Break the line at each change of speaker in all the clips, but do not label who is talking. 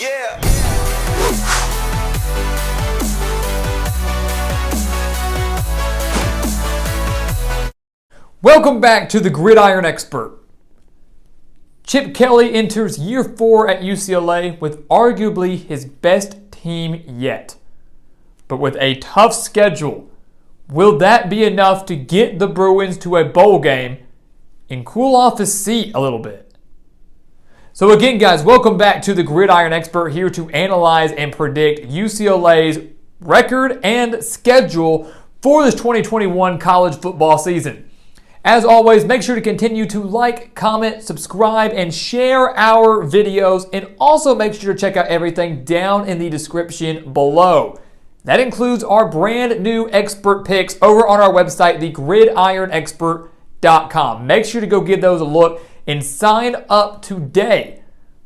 Yeah.
Welcome back to the Gridiron Expert. Chip Kelly enters year 4 at UCLA with arguably his best team yet. But with a tough schedule, will that be enough to get the Bruins to a bowl game and cool off his seat a little bit? So again, guys, welcome back to the Gridiron Expert, here to analyze and predict UCLA's record and schedule for this 2021 college football season. As always, make sure to continue to like, comment, subscribe, and share our videos, and also make sure to check out everything down in the description below. That includes our brand new expert picks over on our website, thegridironexpert.com. Make sure to go give those a look and sign up today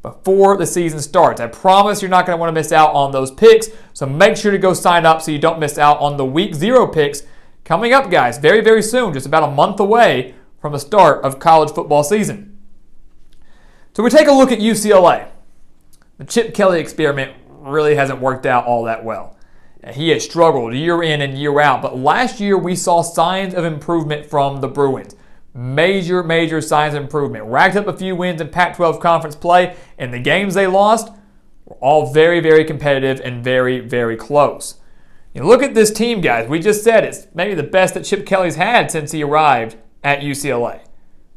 before the season starts. I promise you're not going to want to miss out on those picks, so make sure to go sign up so you don't miss out on the Week 0 picks coming up, guys, very, very soon, just about a month away from the start of college football season. So we take a look at UCLA. The Chip Kelly experiment really hasn't worked out all that well. He has struggled year in and year out, but last year we saw signs of improvement from the Bruins. Major signs of improvement. Racked up a few wins in Pac-12 conference play, and the games they lost were all very, very competitive and very, very close. You look at this team, guys. We just said it's maybe the best that Chip Kelly's had since he arrived at UCLA.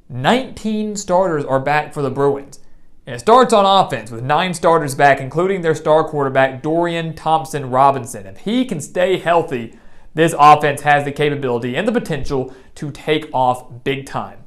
19 starters are back for the Bruins. And it starts on offense with 9 starters back, including their star quarterback, Dorian Thompson-Robinson. If he can stay healthy, this offense has the capability and the potential to take off big time.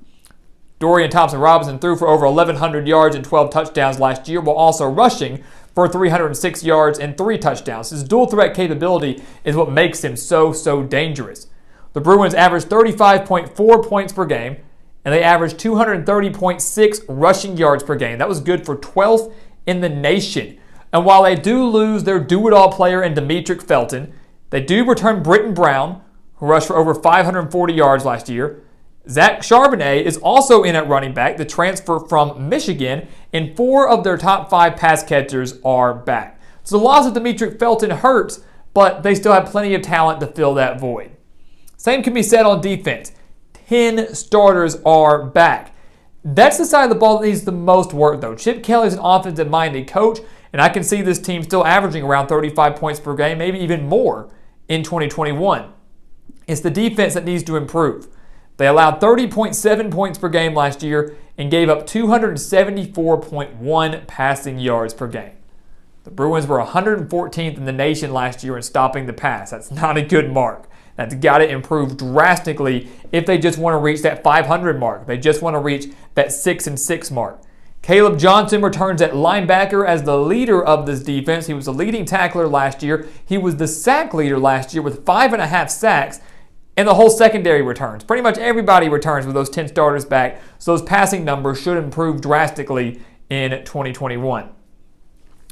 Dorian Thompson-Robinson threw for over 1,100 yards and 12 touchdowns last year, while also rushing for 306 yards and 3 touchdowns. His dual threat capability is what makes him so dangerous. The Bruins averaged 35.4 points per game, and they averaged 230.6 rushing yards per game. That was good for 12th in the nation. And while they do lose their do-it-all player in Demetric Felton, they do return Britton Brown, who rushed for over 540 yards last year. Zach Charbonnet is also in at running back, the transfer from Michigan, and 4 of their top 5 pass catchers are back. So the loss of Demetric Felton hurts, but they still have plenty of talent to fill that void. Same can be said on defense. 10 starters are back. That's the side of the ball that needs the most work, though. Chip Kelly's an offensive-minded coach, and I can see this team still averaging around 35 points per game, maybe even more in 2021. It's the defense that needs to improve. They allowed 30.7 points per game last year and gave up 274.1 passing yards per game. The Bruins were 114th in the nation last year in stopping the pass. That's not a good mark. That's got to improve drastically if they just want to reach that 500 mark. They just want to reach that 6-6 mark. Caleb Johnson returns at linebacker as the leader of this defense. He was the leading tackler last year. He was the sack leader last year with 5.5 sacks, and the whole secondary returns. Pretty much everybody returns with those 10 starters back, so those passing numbers should improve drastically in 2021.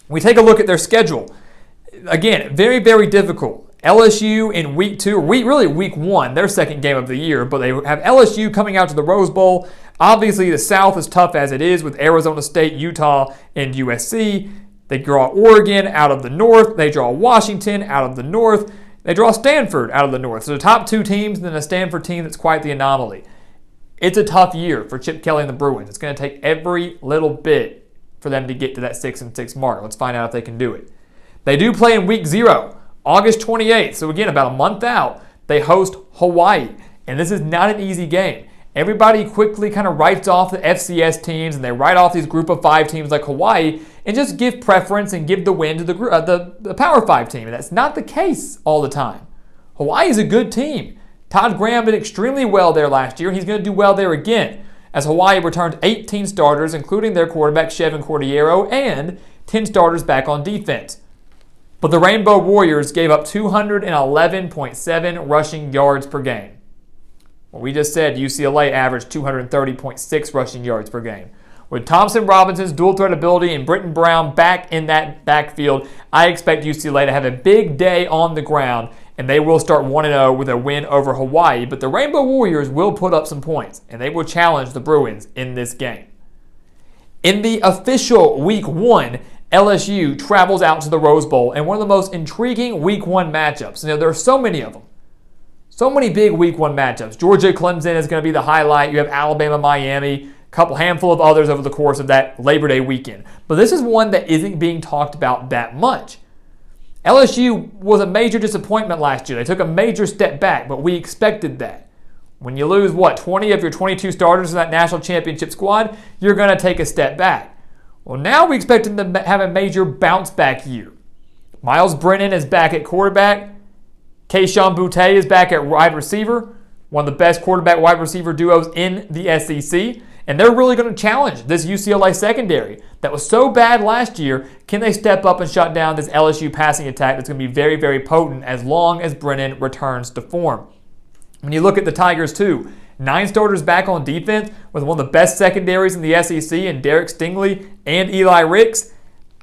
We take a look at their schedule. Again, very difficult. LSU in week 2, really week 1, their second game of the year, but they have LSU coming out to the Rose Bowl. Obviously, the South is tough as it is with Arizona State, Utah, and USC. They draw Oregon out of the North. They draw Washington out of the North. They draw Stanford out of the North. So the top 2 teams, and then a Stanford team that's quite the anomaly. It's a tough year for Chip Kelly and the Bruins. It's going to take every little bit for them to get to that 6-6 mark. Let's find out if they can do it. They do play in week 0. August 28th, so again, about a month out, they host Hawaii. And this is not an easy game. Everybody quickly kind of writes off the FCS teams, and they write off these group of 5 teams like Hawaii and just give preference and give the win to the Power 5 team. And that's not the case all the time. Hawaii is a good team. Todd Graham did extremely well there last year, and he's going to do well there again, as Hawaii returned 18 starters, including their quarterback, Chevin Cordiero, and 10 starters back on defense. But the Rainbow Warriors gave up 211.7 rushing yards per game. Well, we just said UCLA averaged 230.6 rushing yards per game. With Thompson-Robinson's dual threat ability and Britton Brown back in that backfield, I expect UCLA to have a big day on the ground, and they will start 1-0 with a win over Hawaii. But the Rainbow Warriors will put up some points, and they will challenge the Bruins in this game. In the official Week 1 LSU travels out to the Rose Bowl in one of the most intriguing Week 1 matchups. There are so many of them. So many big Week 1 matchups. Georgia-Clemson is going to be the highlight. You have Alabama-Miami, a handful of others over the course of that Labor Day weekend. But this is one that isn't being talked about that much. LSU was a major disappointment last year. They took a major step back, but we expected that. When you lose, 20 of your 22 starters in that national championship squad, you're going to take a step back. Well, now we expect them to have a major bounce back year. Miles Brennan is back at quarterback. Kayshon Boutte is back at wide receiver, one of the best quarterback wide receiver duos in the SEC. And they're really going to challenge this UCLA secondary that was so bad last year. Can they step up and shut down this LSU passing attack that's going to be very, very potent as long as Brennan returns to form? When you look at the Tigers too, 9 starters back on defense with one of the best secondaries in the SEC in Derek Stingley and Eli Ricks.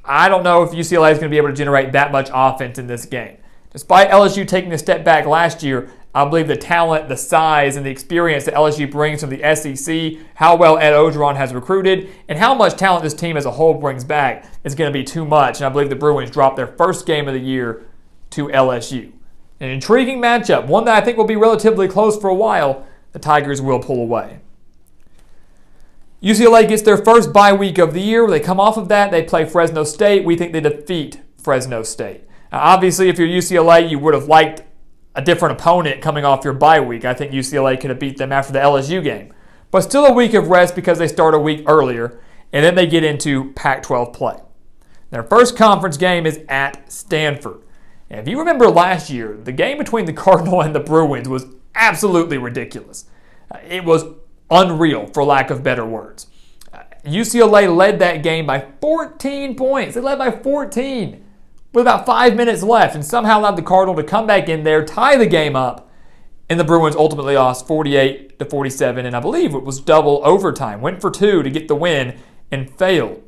I don't know if UCLA is going to be able to generate that much offense in this game. Despite LSU taking a step back last year, I believe the talent, the size, and the experience that LSU brings from the SEC, how well Ed Orgeron has recruited, and how much talent this team as a whole brings back is going to be too much. And I believe the Bruins dropped their first game of the year to LSU. An intriguing matchup, one that I think will be relatively close for a while. The Tigers will pull away. UCLA gets their first bye week of the year. They come off of that. They play Fresno State. We think they defeat Fresno State. Now, obviously, if you're UCLA, you would have liked a different opponent coming off your bye week. I think UCLA could have beat them after the LSU game. But still a week of rest because they start a week earlier, and then they get into Pac-12 play. Their first conference game is at Stanford. And if you remember last year, the game between the Cardinal and the Bruins was absolutely ridiculous. It was unreal, for lack of better words. UCLA led that game by 14 points. They led by 14 with about 5 minutes left and somehow allowed the Cardinal to come back in there, tie the game up, and the Bruins ultimately lost 48-47, and I believe it was double overtime. Went for 2 to get the win and failed.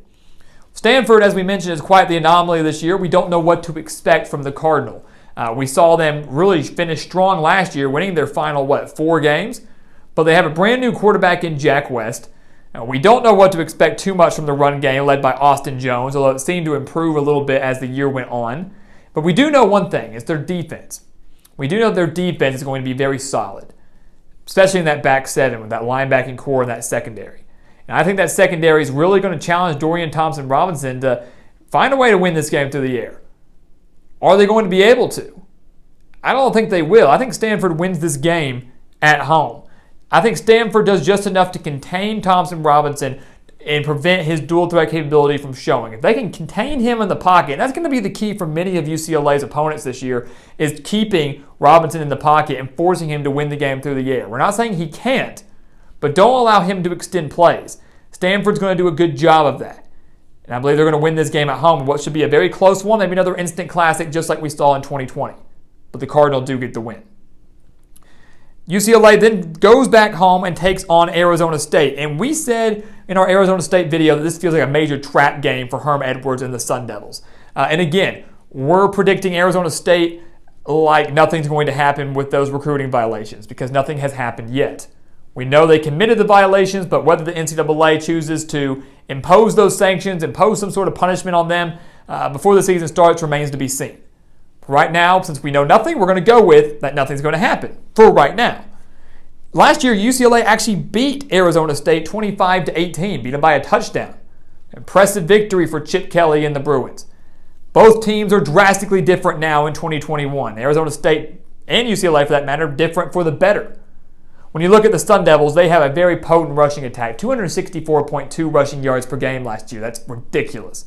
Stanford, as we mentioned, is quite the anomaly this year. We don't know what to expect from the Cardinal. We saw them really finish strong last year, winning their final, 4 games? But they have a brand new quarterback in Jack West. We don't know what to expect too much from the run game led by Austin Jones, although it seemed to improve a little bit as the year went on. But we do know one thing, it's their defense. We do know their defense is going to be very solid, especially in that back seven with that linebacking core and that secondary. And I think that secondary is really going to challenge Dorian Thompson-Robinson to find a way to win this game through the air. Are they going to be able to? I don't think they will. I think Stanford wins this game at home. I think Stanford does just enough to contain Thompson-Robinson and prevent his dual threat capability from showing. If they can contain him in the pocket, and that's going to be the key for many of UCLA's opponents this year, is keeping Robinson in the pocket and forcing him to win the game through the air. We're not saying he can't, but don't allow him to extend plays. Stanford's going to do a good job of that. And I believe they're going to win this game at home in what should be a very close one, maybe another instant classic just like we saw in 2020. But the Cardinals do get the win. UCLA then goes back home and takes on Arizona State. And we said in our Arizona State video that this feels like a major trap game for Herm Edwards and the Sun Devils. And again, we're predicting Arizona State like nothing's going to happen with those recruiting violations because nothing has happened yet. We know they committed the violations, but whether the NCAA chooses to impose those sanctions, impose some sort of punishment on them before the season starts remains to be seen. Right now, since we know nothing, we're going to go with that nothing's going to happen for right now. Last year, UCLA actually beat Arizona State 25-18, beat them by a touchdown. Impressive victory for Chip Kelly and the Bruins. Both teams are drastically different now in 2021. Arizona State and UCLA, for that matter, different for the better. When you look at the Sun Devils, they have a very potent rushing attack, 264.2 rushing yards per game last year. That's ridiculous.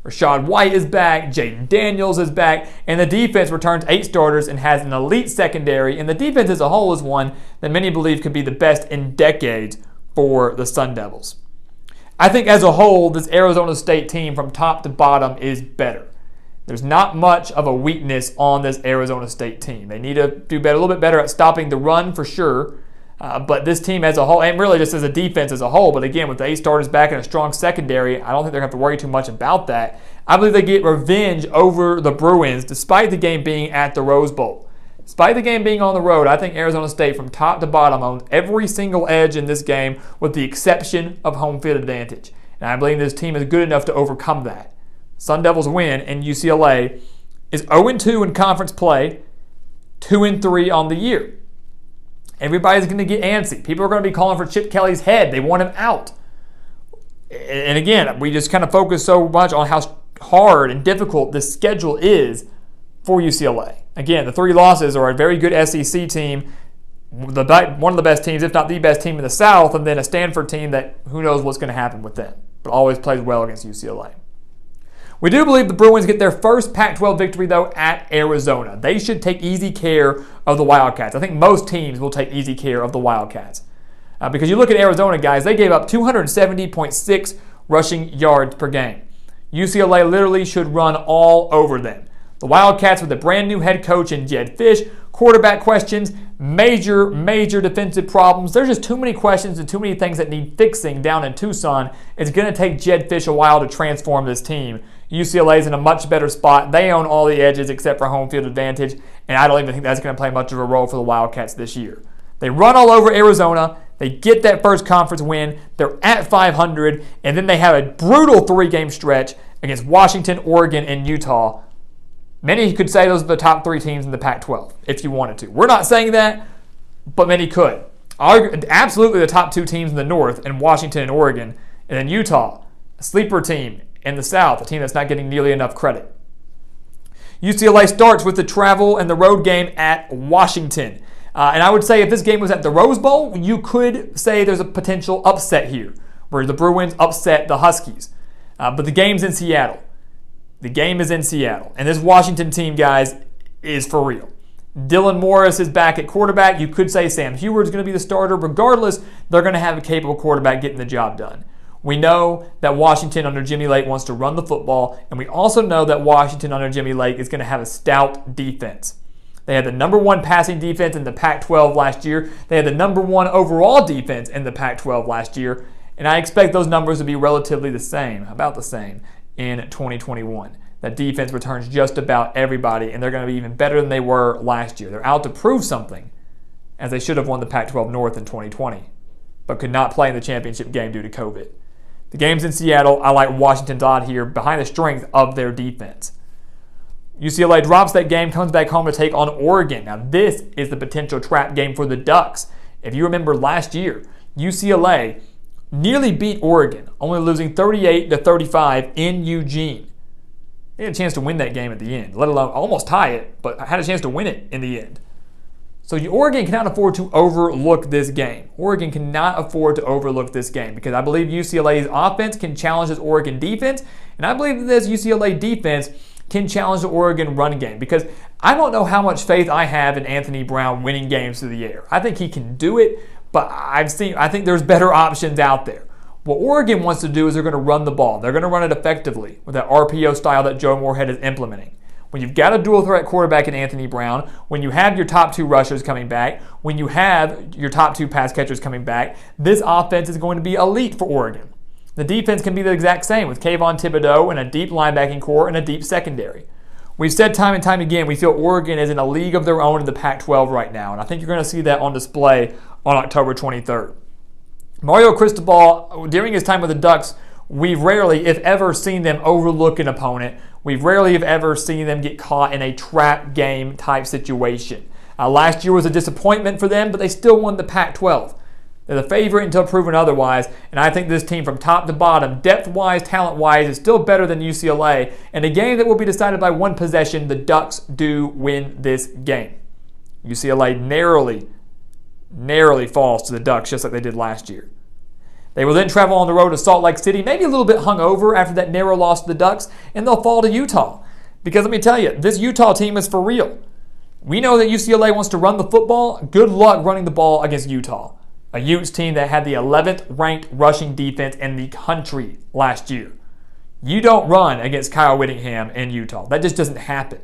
Rashad White is back, Jaden Daniels is back, and the defense returns 8 starters and has an elite secondary, and the defense as a whole is one that many believe could be the best in decades for the Sun Devils. I think as a whole, this Arizona State team from top to bottom is better. There's not much of a weakness on this Arizona State team. They need to do better, a little bit better at stopping the run for sure, but this team as a whole, and really just as a defense as a whole, but again, with the 8 starters back and a strong secondary, I don't think they're going to have to worry too much about that. I believe they get revenge over the Bruins despite the game being at the Rose Bowl. Despite the game being on the road, I think Arizona State from top to bottom owns every single edge in this game with the exception of home field advantage. And I believe this team is good enough to overcome that. Sun Devils win, and UCLA is 0-2 in conference play, 2-3 on the year. Everybody's going to get antsy. People are going to be calling for Chip Kelly's head. They want him out. And again, we just kind of focus so much on how hard and difficult this schedule is for UCLA. Again, the 3 losses are a very good SEC team, one of the best teams, if not the best team in the South, and then a Stanford team that who knows what's going to happen with them, but always plays well against UCLA. We do believe the Bruins get their first Pac-12 victory, though, at Arizona. They should take easy care of the Wildcats. I think most teams will take easy care of the Wildcats. Because you look at Arizona, guys, they gave up 270.6 rushing yards per game. UCLA literally should run all over them. The Wildcats with a brand new head coach in Jedd Fisch, quarterback questions, major defensive problems. There's just too many questions and too many things that need fixing down in Tucson. It's going to take Jedd Fisch a while to transform this team. UCLA is in a much better spot. They own all the edges except for home field advantage, and I don't even think that's going to play much of a role for the Wildcats this year. They run all over Arizona. They get that first conference win. They're at 500, and then they have a brutal 3-game stretch against Washington, Oregon, and Utah. Many could say those are the top 3 teams in the Pac-12, if you wanted to. We're not saying that, but many could. Absolutely the top 2 teams in the North, and Washington and Oregon, and then Utah, a sleeper team in the South, a team that's not getting nearly enough credit. UCLA starts with the travel and the road game at Washington. And I would say if this game was at the Rose Bowl, you could say there's a potential upset here, where the Bruins upset the Huskies. But the game's in Seattle. The game is in Seattle. And this Washington team, guys, is for real. Dylan Morris is back at quarterback. You could say Sam Heward's going to be the starter. Regardless, they're going to have a capable quarterback getting the job done. We know that Washington under Jimmy Lake wants to run the football, and we also know that Washington under Jimmy Lake is going to have a stout defense. They had the number 1 passing defense in the Pac-12 last year. They had the number 1 overall defense in the Pac-12 last year, and I expect those numbers to be relatively the same, about the same, in 2021. That defense returns just about everybody, and they're going to be even better than they were last year. They're out to prove something, as they should have won the Pac-12 North in 2020, but could not play in the championship game due to COVID. The game's in Seattle. I like Washington's odd here behind the strength of their defense. UCLA drops that game, comes back home to take on Oregon. Now, this is the potential trap game for the Ducks. If you remember last year, UCLA nearly beat Oregon, only losing 38-35 in Eugene. They had a chance to win that game at the end, let alone almost tie it, but had a chance to win it in the end. So Oregon cannot afford to overlook this game. Oregon cannot afford to overlook this game because I believe UCLA's offense can challenge this Oregon defense, and I believe that this UCLA defense can challenge the Oregon run game because I don't know how much faith I have in Anthony Brown winning games through the air. I think he can do it, but I think there's better options out there. What Oregon wants to do is they're going to run the ball. They're going to run it effectively with that RPO style that Joe Moorhead is implementing. When you've got a dual threat quarterback in Anthony Brown, when you have your top 2 rushers coming back, when you have your top 2 pass catchers coming back, this offense is going to be elite for Oregon. The defense can be the exact same with Kayvon Thibodeau and a deep linebacking core and a deep secondary. We've said time and time again, we feel Oregon is in a league of their own in the Pac-12 right now, and I think you're going to see that on display on October 23rd. Mario Cristobal, during his time with the Ducks, we've rarely, if ever, seen them overlook an opponent. We've rarely, if ever, seen them get caught in a trap game type situation. Last year was a disappointment for them, but they still won the Pac-12. They're the favorite until proven otherwise, and I think this team from top to bottom, depth-wise, talent-wise, is still better than UCLA. In a game that will be decided by 1 possession, the Ducks do win this game. UCLA narrowly falls to the Ducks just like they did last year. They will then travel on the road to Salt Lake City, maybe a little bit hungover after that narrow loss to the Ducks, and they'll fall to Utah. Because let me tell you, this Utah team is for real. We know that UCLA wants to run the football. Good luck running the ball against Utah, a Utes team that had the 11th ranked rushing defense in the country last year. You don't run against Kyle Whittingham in Utah. That just doesn't happen.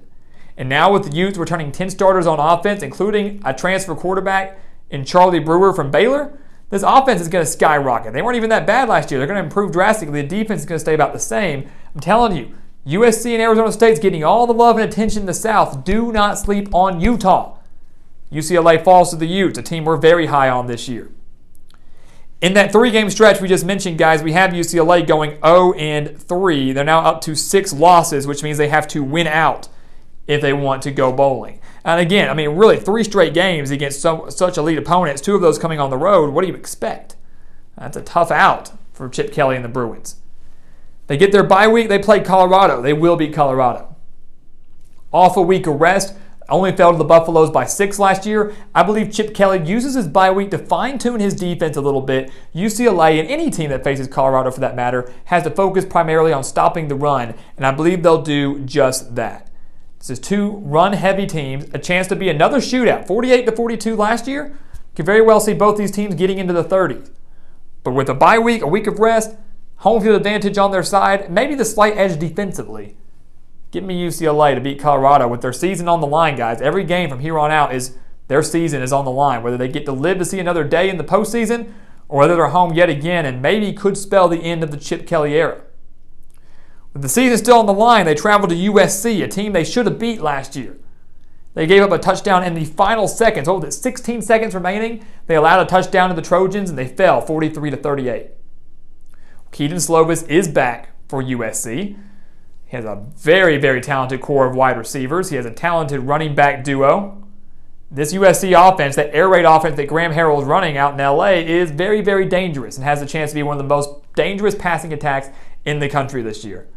And now with the Utes returning 10 starters on offense, including a transfer quarterback in Charlie Brewer from Baylor, this offense is going to skyrocket. They weren't even that bad last year. They're going to improve drastically. The defense is going to stay about the same. I'm telling you, USC and Arizona State's getting all the love and attention in the South. Do not sleep on Utah. UCLA falls to the Utes, a team we're very high on this year. In that 3-game stretch we just mentioned, guys, we have UCLA going 0-3. They're now up to 6 losses, which means they have to win out if they want to go bowling. And again, I mean, really 3 straight games against such elite opponents, 2 of those coming on the road. What do you expect? That's a tough out for Chip Kelly and the Bruins. They get their bye week. They play Colorado. They will beat Colorado. Off a week of rest. Only fell to the Buffaloes by 6 last year. I believe Chip Kelly uses his bye week to fine-tune his defense a little bit. UCLA, and any team that faces Colorado for that matter, has to focus primarily on stopping the run, and I believe they'll do just that. This is 2 run-heavy teams, a chance to be another shootout. 48-42 last year. Could very well see both these teams getting into the 30s. But with a bye week, a week of rest, home field advantage on their side, maybe the slight edge defensively. Give me UCLA to beat Colorado with their season on the line, guys. Every game from here on out is their season is on the line, whether they get to live to see another day in the postseason or whether they're home yet again and maybe could spell the end of the Chip Kelly era. With the season still on the line, they travel to USC, a team they should have beat last year. They gave up a touchdown in the final seconds. What was it, 16 seconds remaining? They allowed a touchdown to the Trojans, and they fell 43-38. Keaton Slovis is back for USC. He has a very, very talented core of wide receivers. He has a talented running back duo. This USC offense, that air raid offense that Graham Harrell is running out in LA, is very, very dangerous and has a chance to be one of the most dangerous passing attacks in the country this year.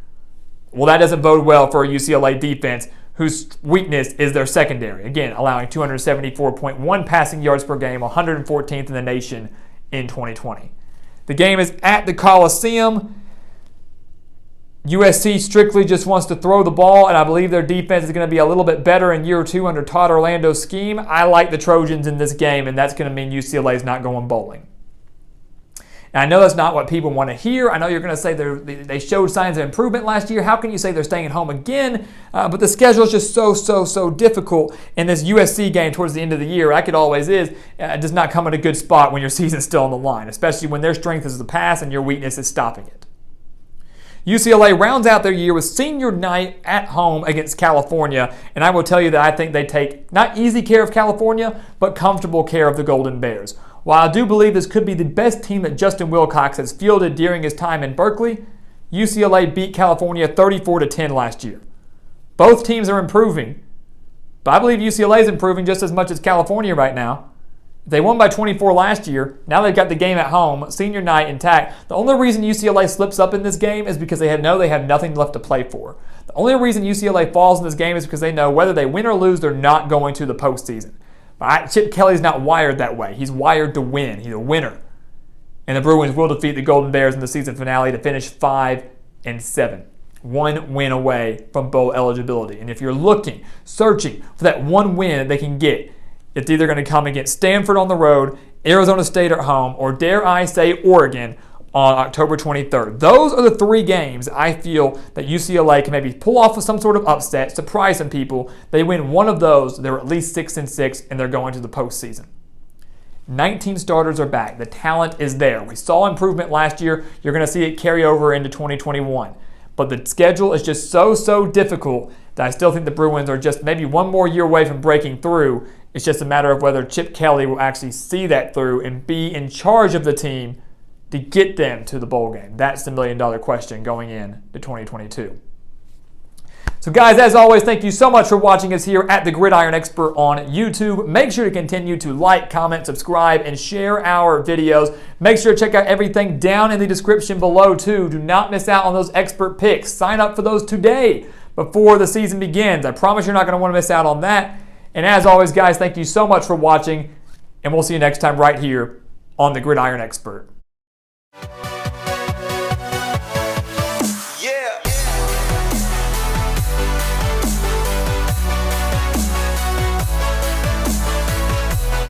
Well, that doesn't bode well for a UCLA defense whose weakness is their secondary. Again, allowing 274.1 passing yards per game, 114th in the nation in 2020. The game is at the Coliseum. USC strictly just wants to throw the ball, and I believe their defense is going to be a little bit better in year 2 under Todd Orlando's scheme. I like the Trojans in this game, and that's going to mean UCLA is not going bowling. And I know that's not what people want to hear. I know you're going to say they showed signs of improvement last year. How can you say they're staying at home again? But the schedule is just so difficult. And this USC game towards the end of the year, like it always is, does not come in a good spot when your season's still on the line, especially when their strength is the pass and your weakness is stopping it. UCLA rounds out their year with senior night at home against California, and I will tell you that I think they take not easy care of California, but comfortable care of the Golden Bears. While I do believe this could be the best team that Justin Wilcox has fielded during his time in Berkeley, UCLA beat California 34-10 last year. Both teams are improving, but I believe UCLA is improving just as much as California right now. They won by 24 last year. Now they've got the game at home, senior night intact. The only reason UCLA slips up in this game is because they have nothing left to play for. The only reason UCLA falls in this game is because they know whether they win or lose, they're not going to the postseason. Chip Kelly's not wired that way. He's wired to win. He's a winner. And the Bruins will defeat the Golden Bears in the season finale to finish 5-7. 1 win away from bowl eligibility. And if you're searching for that one win that they can get, it's either going to come against Stanford on the road, Arizona State at home, or dare I say Oregon on October 23rd. Those are the 3 games I feel that UCLA can maybe pull off with some sort of upset, surprise some people. They win one of those, they're at least 6-6, and they're going to the postseason. 19 starters are back. The talent is there. We saw improvement last year. You're going to see it carry over into 2021. But the schedule is just so difficult that I still think the Bruins are just maybe one more year away from breaking through. It's just a matter of whether Chip Kelly will actually see that through and be in charge of the team to get them to the bowl game. That's the million-dollar question going into 2022. So guys, as always, thank you so much for watching us here at the Gridiron Expert on YouTube. Make sure to continue to like, comment, subscribe, and share our videos. Make sure to check out everything down in the description below too. Do not miss out on those expert picks. Sign up for those today before the season begins. I promise you're not going to want to miss out on that. And as always, guys, thank you so much for watching, and we'll see you next time right here on the Gridiron Expert.